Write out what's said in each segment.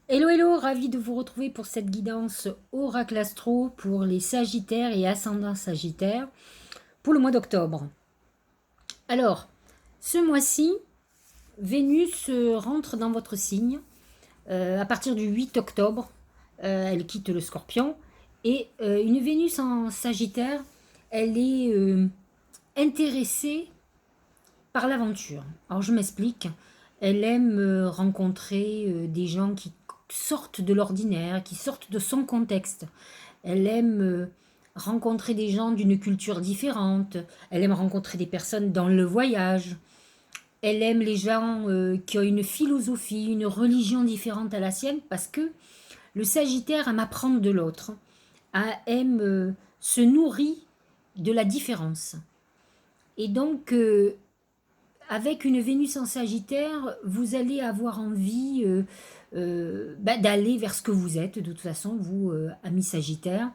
Hello, hello, ravi de vous retrouver pour cette guidance Oracle Astro pour les Sagittaires et Ascendants Sagittaires pour le mois d'octobre. Alors, ce mois-ci, Vénus rentre dans votre signe à partir du 8 octobre. Elle quitte le Scorpion et une Vénus en Sagittaire, elle est intéressée par l'aventure. Alors, je m'explique. Elle aime rencontrer des gens qui sortent de l'ordinaire, qui sortent de son contexte. Elle aime rencontrer des gens d'une culture différente. Elle aime rencontrer des personnes dans le voyage. Elle aime les gens qui ont une philosophie, une religion différente à la sienne parce que le Sagittaire aime apprendre de l'autre, aime se nourrir de la différence. Et donc, avec une Vénus en Sagittaire, vous allez avoir envie d'aller vers ce que vous êtes, de toute façon, vous, amis Sagittaire,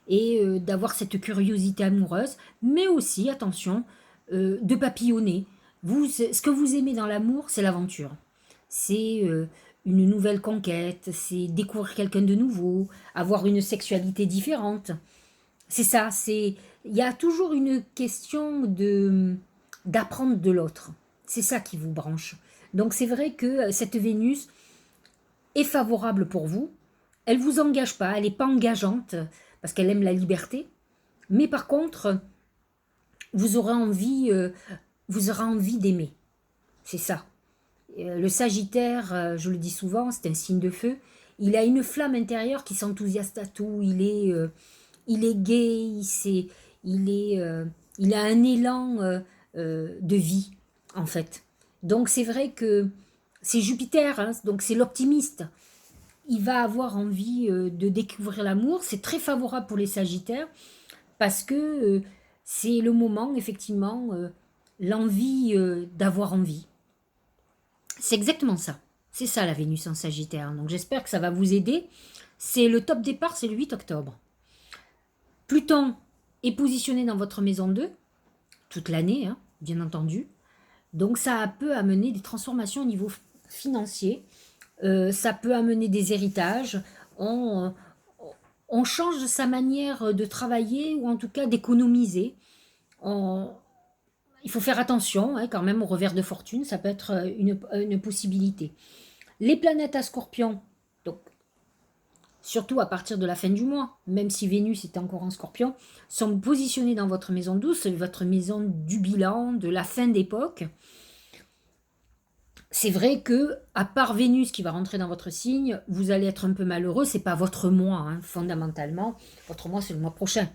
et d'avoir cette curiosité amoureuse, mais aussi, attention, de papillonner. Vous, ce que vous aimez dans l'amour, c'est l'aventure. C'est une nouvelle conquête, c'est découvrir quelqu'un de nouveau, avoir une sexualité différente. C'est ça, c'est il y a toujours une question de d'apprendre de l'autre. C'est ça qui vous branche. Donc c'est vrai que cette Vénus est favorable pour vous. Elle vous engage pas, elle n'est pas engageante parce qu'elle aime la liberté. Mais par contre, vous aurez envie, d'aimer. C'est ça. Le Sagittaire, je le dis souvent, c'est un signe de feu. Il a une flamme intérieure qui s'enthousiaste à tout. Il est gai, il a un élan de vie, en fait. Donc c'est vrai que c'est Jupiter, hein, donc c'est l'optimiste. Il va avoir envie de découvrir l'amour. C'est très favorable pour les Sagittaires parce que c'est le moment, effectivement, l'envie d'avoir envie. C'est exactement ça. C'est ça la Vénus en Sagittaire. Donc j'espère que ça va vous aider. C'est le top départ, c'est le 8 octobre. Pluton est positionné dans votre maison 2 toute l'année, hein, bien entendu. Donc ça peut amener des transformations au niveau financier. Ça peut amener des héritages. On, on change sa manière de travailler ou en tout cas d'économiser. On, il faut faire attention hein, quand même au revers de fortune, ça peut être une possibilité. Les planètes à Scorpion, donc surtout à partir de la fin du mois, même si Vénus est encore en Scorpion, sont positionnées dans votre maison douce, votre maison du bilan, de la fin d'époque. C'est vrai que, à part Vénus qui va rentrer dans votre signe, vous allez être un peu malheureux. C'est pas votre mois, hein, fondamentalement. Votre mois, c'est le mois prochain.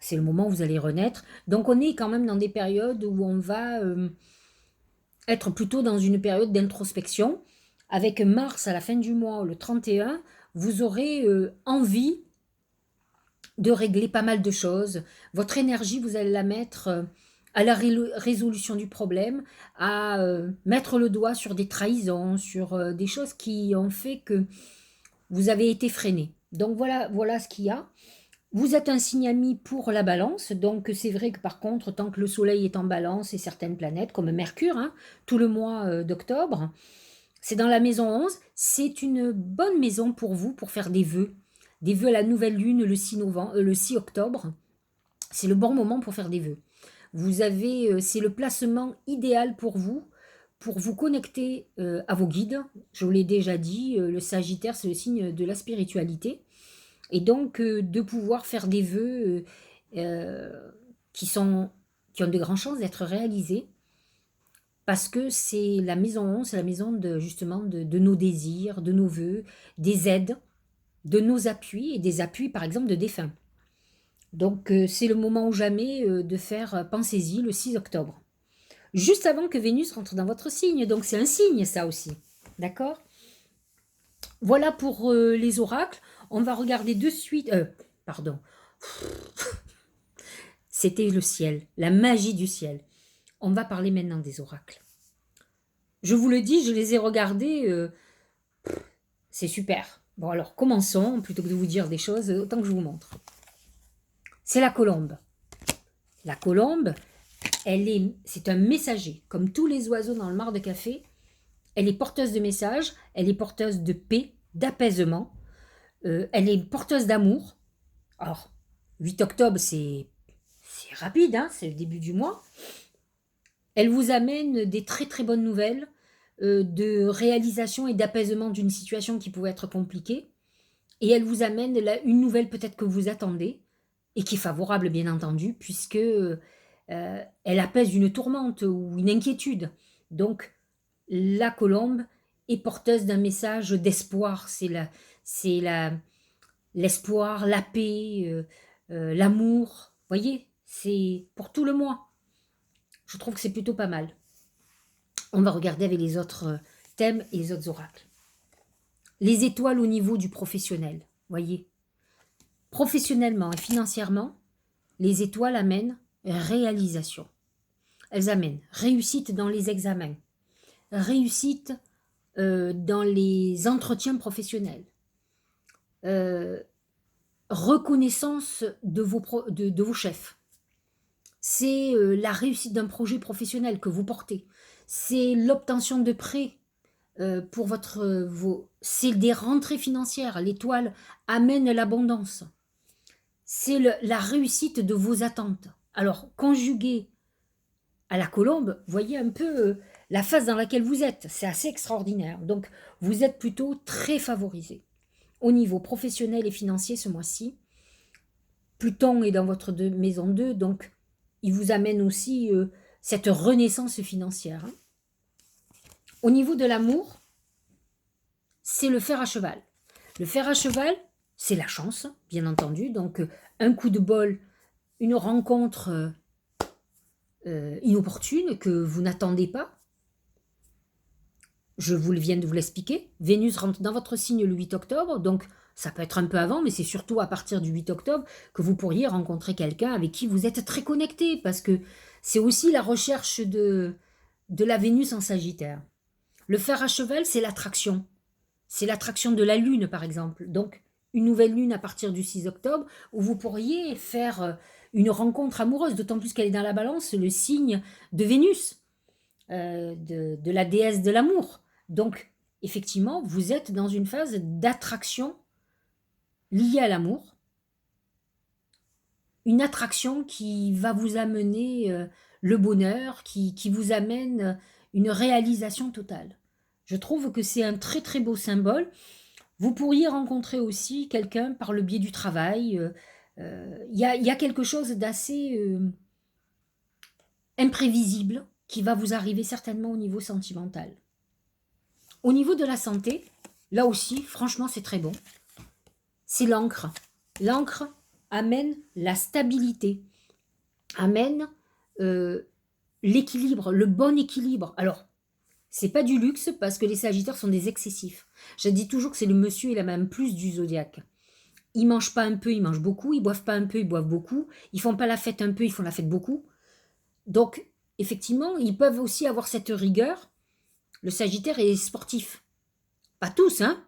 C'est le moment où vous allez renaître. Donc, on est quand même dans des périodes où on va être plutôt dans une période d'introspection. Avec Mars à la fin du mois, le 31, vous aurez envie de régler pas mal de choses. Votre énergie, vous allez la mettre à la résolution du problème, à mettre le doigt sur des trahisons, sur des choses qui ont fait que vous avez été freiné. Donc voilà ce qu'il y a. Vous êtes un signe ami pour la balance, donc c'est vrai que par contre, tant que le soleil est en balance et certaines planètes, comme Mercure, hein, tout le mois d'octobre, c'est dans la maison 11, c'est une bonne maison pour vous pour faire des vœux. Des vœux à la nouvelle lune le 6, novembre, le 6 octobre, c'est le bon moment pour faire des vœux. Vous avez, c'est le placement idéal pour vous connecter à vos guides. Je vous l'ai déjà dit, le Sagittaire, c'est le signe de la spiritualité. Et donc, de pouvoir faire des vœux qui, qui ont de grandes chances d'être réalisés. Parce que c'est la maison 11, c'est la maison de, justement de nos désirs, de nos vœux, des aides, de nos appuis et des appuis, par exemple, de défunts. Donc, c'est le moment ou jamais de faire, pensez-y, le 6 octobre. Juste avant que Vénus rentre dans votre signe. Donc, c'est un signe, ça aussi. D'accord? Voilà pour les oracles. On va regarder de suite. Pardon. C'était le ciel, la magie du ciel. On va parler maintenant des oracles. Je vous le dis, je les ai regardés. C'est super. Bon, alors commençons. Plutôt que de vous dire des choses, autant que je vous montre. C'est la colombe. La colombe, c'est un messager. Comme tous les oiseaux dans le mar de café, elle est porteuse de messages, elle est porteuse de paix, d'apaisement. Elle est porteuse d'amour. Alors, 8 octobre, c'est rapide, hein, c'est le début du mois. Elle vous amène des très très bonnes nouvelles de réalisation et d'apaisement d'une situation qui pouvait être compliquée. Et elle vous amène une nouvelle peut-être que vous attendez et qui est favorable bien entendu puisque elle apaise une tourmente ou une inquiétude. Donc la colombe est porteuse d'un message d'espoir. C'est l'espoir, la paix, l'amour. Voyez, c'est pour tout le mois. Je trouve que c'est plutôt pas mal. On va regarder avec les autres thèmes et les autres oracles. Les étoiles au niveau du professionnel. Voyez, professionnellement et financièrement, les étoiles amènent réalisation. Elles amènent réussite dans les examens, réussite dans les entretiens professionnels, reconnaissance de vos chefs. C'est la réussite d'un projet professionnel que vous portez. C'est l'obtention de prêts pour c'est des rentrées financières. L'étoile amène l'abondance. C'est la réussite de vos attentes. Alors, conjugué à la colombe, voyez un peu la phase dans laquelle vous êtes. C'est assez extraordinaire. Donc, vous êtes plutôt très favorisé. Au niveau professionnel et financier ce mois-ci, Pluton est dans votre maison 2, donc il vous amène aussi cette renaissance financière. Hein. Au niveau de l'amour, c'est le fer à cheval. Le fer à cheval, c'est la chance, bien entendu. Donc, un coup de bol, une rencontre inopportune que vous n'attendez pas. Je viens de vous l'expliquer. Vénus rentre dans votre signe le 8 octobre, donc ça peut être un peu avant, mais c'est surtout à partir du 8 octobre que vous pourriez rencontrer quelqu'un avec qui vous êtes très connecté, parce que c'est aussi la recherche de la Vénus en Sagittaire. Le fer à cheval, c'est l'attraction. C'est l'attraction de la Lune, par exemple. Donc, une nouvelle Lune à partir du 6 octobre, où vous pourriez faire une rencontre amoureuse, d'autant plus qu'elle est dans la balance, le signe de Vénus, de la déesse de l'amour. Donc, effectivement, vous êtes dans une phase d'attraction liée à l'amour. Une attraction qui va vous amener le bonheur, qui vous amène une réalisation totale. Je trouve que c'est un très très beau symbole. Vous pourriez rencontrer aussi quelqu'un par le biais du travail. Il y a quelque chose d'assez imprévisible qui va vous arriver certainement au niveau sentimental. Au niveau de la santé, là aussi, franchement, c'est très bon. C'est l'encre. L'encre amène la stabilité, amène l'équilibre, le bon équilibre. Alors, c'est pas du luxe parce que les Sagittaires sont des excessifs. Je dis toujours que c'est le monsieur et la même plus du zodiaque. Ils mangent pas un peu, ils mangent beaucoup. Ils boivent pas un peu, ils boivent beaucoup. Ils font pas la fête un peu, ils font la fête beaucoup. Donc, effectivement, ils peuvent aussi avoir cette rigueur. Le Sagittaire est sportif. Pas tous, hein.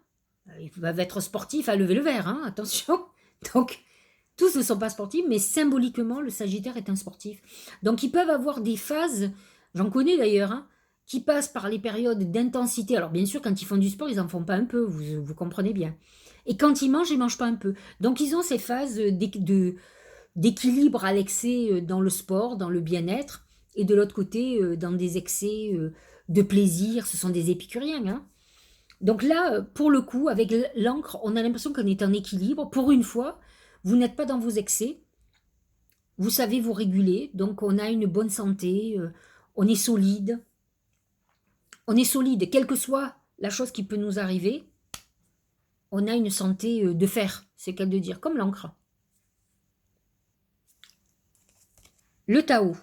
Ils peuvent être sportifs à lever le verre, hein, attention. Donc, tous ne sont pas sportifs, mais symboliquement, le Sagittaire est un sportif. Donc, ils peuvent avoir des phases, j'en connais d'ailleurs, hein, qui passent par les périodes d'intensité. Alors, bien sûr, quand ils font du sport, ils n'en font pas un peu, vous comprenez bien. Et quand ils mangent pas un peu. Donc, ils ont ces phases d'équilibre à l'excès dans le sport, dans le bien-être, et de l'autre côté, dans des excès de plaisir. Ce sont des épicuriens, hein. Donc là, pour le coup, avec l'encre, on a l'impression qu'on est en équilibre. Pour une fois, vous n'êtes pas dans vos excès. Vous savez vous réguler. Donc on a une bonne santé. On est solide. On est solide. Quelle que soit la chose qui peut nous arriver, on a une santé de fer. C'est le cas de dire. Comme l'encre. Le Tao.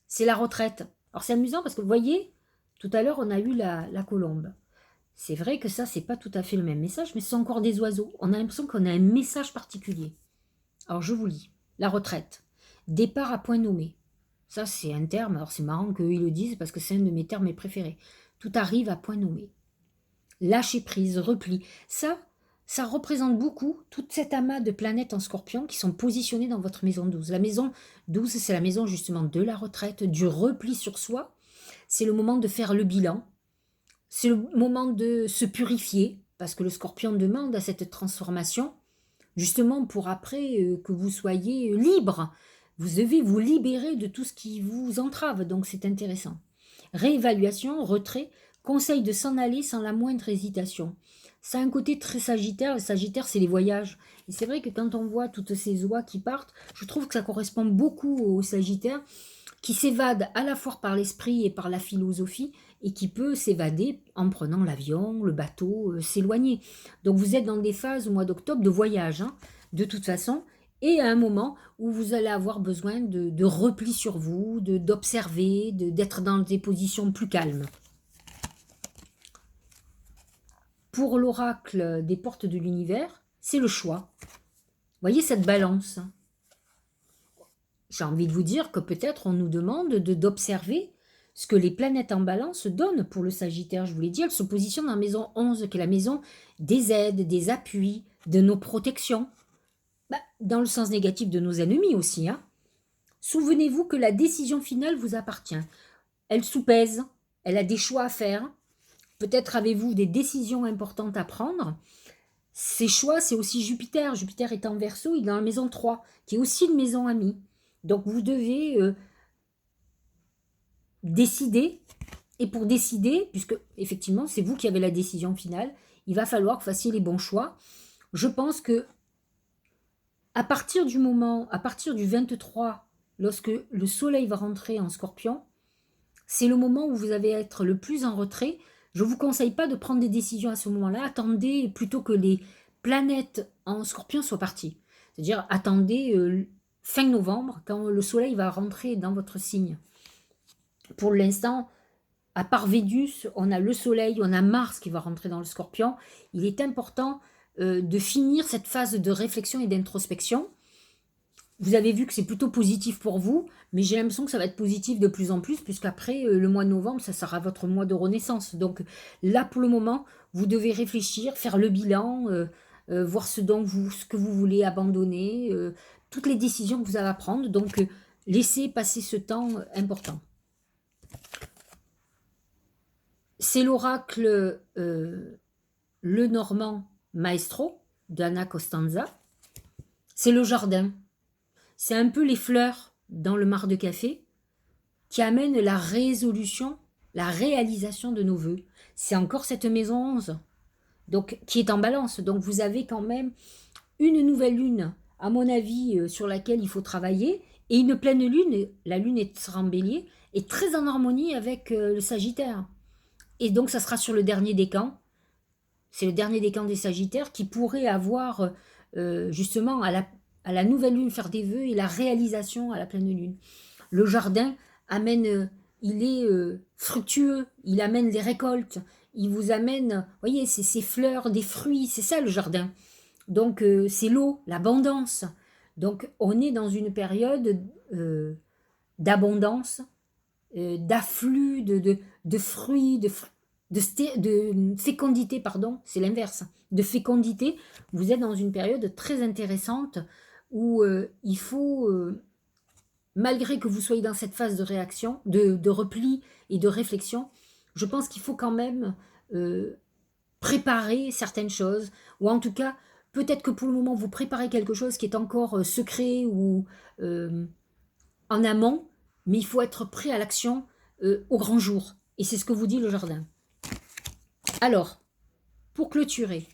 C'est la retraite. Alors c'est amusant parce que vous voyez, tout à l'heure on a eu la colombe. C'est vrai que ça, c'est pas tout à fait le même message, mais ce sont encore des oiseaux. On a l'impression qu'on a un message particulier. Alors, je vous lis. La retraite. Départ à point nommé. Ça, c'est un terme. Alors, c'est marrant qu'eux, ils le disent parce que c'est un de mes termes préférés. Tout arrive à point nommé. Lâcher prise, repli. Ça représente beaucoup tout cet amas de planètes en scorpion qui sont positionnées dans votre maison 12. La maison 12, c'est la maison justement de la retraite, du repli sur soi. C'est le moment de faire le bilan. C'est le moment de se purifier, parce que le Scorpion demande à cette transformation, justement pour après que vous soyez libre. Vous devez vous libérer de tout ce qui vous entrave, donc c'est intéressant. Réévaluation, retrait, conseil de s'en aller sans la moindre hésitation. Ça a un côté très Sagittaire. Le Sagittaire, c'est les voyages. Et c'est vrai que quand on voit toutes ces oies qui partent, je trouve que ça correspond beaucoup au Sagittaire, qui s'évade à la fois par l'esprit et par la philosophie, et qui peut s'évader en prenant l'avion, le bateau, s'éloigner. Donc vous êtes dans des phases au mois d'octobre de voyage, hein, de toute façon, et à un moment où vous allez avoir besoin de repli sur vous, d'observer, d'être dans des positions plus calmes. Pour l'oracle des portes de l'univers, c'est le choix. Voyez cette balance. J'ai envie de vous dire que peut-être on nous demande d'observer ce que les planètes en balance donnent pour le Sagittaire. Je vous l'ai dit, elles se positionnent dans la maison 11, qui est la maison des aides, des appuis, de nos protections. Dans le sens négatif de nos ennemis aussi. Hein. Souvenez-vous que la décision finale vous appartient. Elle soupèse, elle a des choix à faire. Peut-être avez-vous des décisions importantes à prendre. Ces choix, c'est aussi Jupiter. Jupiter est en Verseau, il est dans la maison 3, qui est aussi une maison amie. Donc vous devez décider. Et pour décider, puisque effectivement c'est vous qui avez la décision finale, il va falloir que vous fassiez les bons choix. Je pense que à partir du 23, lorsque le soleil va rentrer en Scorpion, c'est le moment où vous allez être le plus en retrait. Je ne vous conseille pas de prendre des décisions à ce moment-là. Attendez plutôt que les planètes en Scorpion soient parties. C'est-à-dire attendez fin novembre, quand le soleil va rentrer dans votre signe. Pour l'instant, à part Vénus, on a le soleil, on a Mars qui va rentrer dans le Scorpion. Il est important de finir cette phase de réflexion et d'introspection. Vous avez vu que c'est plutôt positif pour vous, mais j'ai l'impression que ça va être positif de plus en plus, puisqu'après le mois de novembre, ça sera votre mois de renaissance. Donc là, pour le moment, vous devez réfléchir, faire le bilan, voir ce que vous voulez abandonner, toutes les décisions que vous avez à prendre. Donc laissez passer ce temps important. C'est l'oracle Le Normand Maestro d'Anna Costanza. C'est le jardin. C'est un peu les fleurs dans le mar de café qui amènent la résolution, la réalisation de nos vœux. C'est encore cette maison 11 donc, qui est en balance. Donc vous avez quand même une nouvelle lune, à mon avis, sur laquelle il faut travailler, et une pleine lune, la lune sera en bélier, est très en harmonie avec le Sagittaire. Et donc ça sera sur le dernier décan. C'est le dernier décan des Sagittaires qui pourrait avoir justement à la nouvelle lune faire des vœux et la réalisation à la pleine lune. Le jardin amène, il est fructueux, il amène des récoltes, il vous amène, voyez, c'est ces fleurs, des fruits, c'est ça le jardin. Donc c'est l'eau, l'abondance. Donc on est dans une période d'abondance, d'afflux de fruits, de fécondité, pardon, c'est l'inverse, de fécondité. Vous êtes dans une période très intéressante où il faut, malgré que vous soyez dans cette phase de réaction, de repli et de réflexion, je pense qu'il faut quand même préparer certaines choses, ou en tout cas, peut-être que pour le moment, vous préparez quelque chose qui est encore secret ou en amont, mais il faut être prêt à l'action au grand jour. Et c'est ce que vous dit le jardin. Alors, pour clôturer,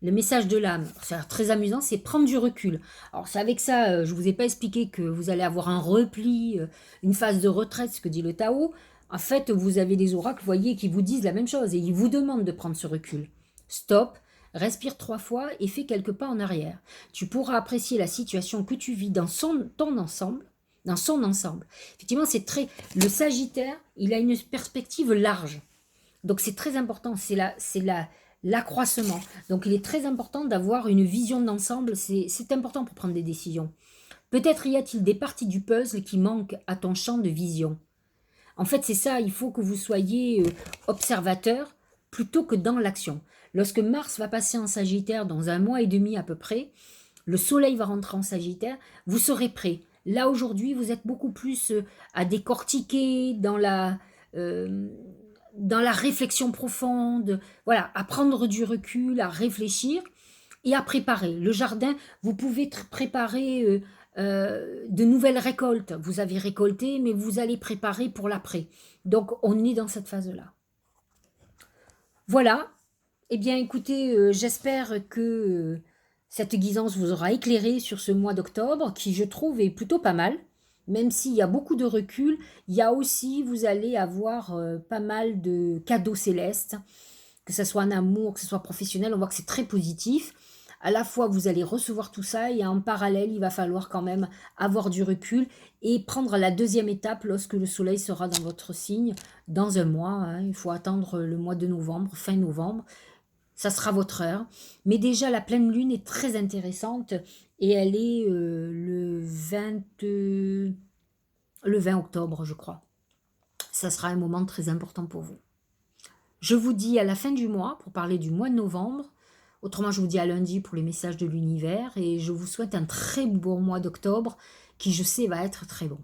le message de l'âme, c'est très amusant, c'est prendre du recul. Alors c'est avec ça, je ne vous ai pas expliqué que vous allez avoir un repli, une phase de retraite, ce que dit le Tao. En fait, vous avez des oracles, vous voyez, qui vous disent la même chose et ils vous demandent de prendre ce recul. Stop, respire 3 fois et fais quelques pas en arrière. Tu pourras apprécier la situation que tu vis dans son ensemble. Effectivement, c'est très... Le Sagittaire, il a une perspective large. Donc c'est très important, c'est l'accroissement. Donc il est très important d'avoir une vision d'ensemble, c'est important pour prendre des décisions. Peut-être y a-t-il des parties du puzzle qui manquent à ton champ de vision. En fait, c'est ça, il faut que vous soyez observateur plutôt que dans l'action. Lorsque Mars va passer en Sagittaire dans 1 mois et demi à peu près, le Soleil va rentrer en Sagittaire, vous serez prêt. Là, aujourd'hui, vous êtes beaucoup plus à décortiquer dans dans la réflexion profonde, voilà, à prendre du recul, à réfléchir et à préparer. Le jardin, vous pouvez préparer de nouvelles récoltes. Vous avez récolté, mais vous allez préparer pour l'après. Donc, on est dans cette phase-là. Voilà. Eh bien, écoutez, j'espère que cette guidance vous aura éclairé sur ce mois d'octobre, qui, je trouve, est plutôt pas mal. Même s'il y a beaucoup de recul, il y a aussi, vous allez avoir pas mal de cadeaux célestes, que ce soit en amour, que ce soit professionnel, on voit que c'est très positif. À la fois, vous allez recevoir tout ça et en parallèle, il va falloir quand même avoir du recul et prendre la deuxième étape lorsque le soleil sera dans votre signe dans un mois. Hein. Il faut attendre le mois de novembre, fin novembre. Ça sera votre heure. Mais déjà, la pleine lune est très intéressante et elle est le 20 octobre, je crois. Ça sera un moment très important pour vous. Je vous dis à la fin du mois pour parler du mois de novembre. Autrement, je vous dis à lundi pour les messages de l'univers et je vous souhaite un très bon mois d'octobre qui, je sais, va être très bon.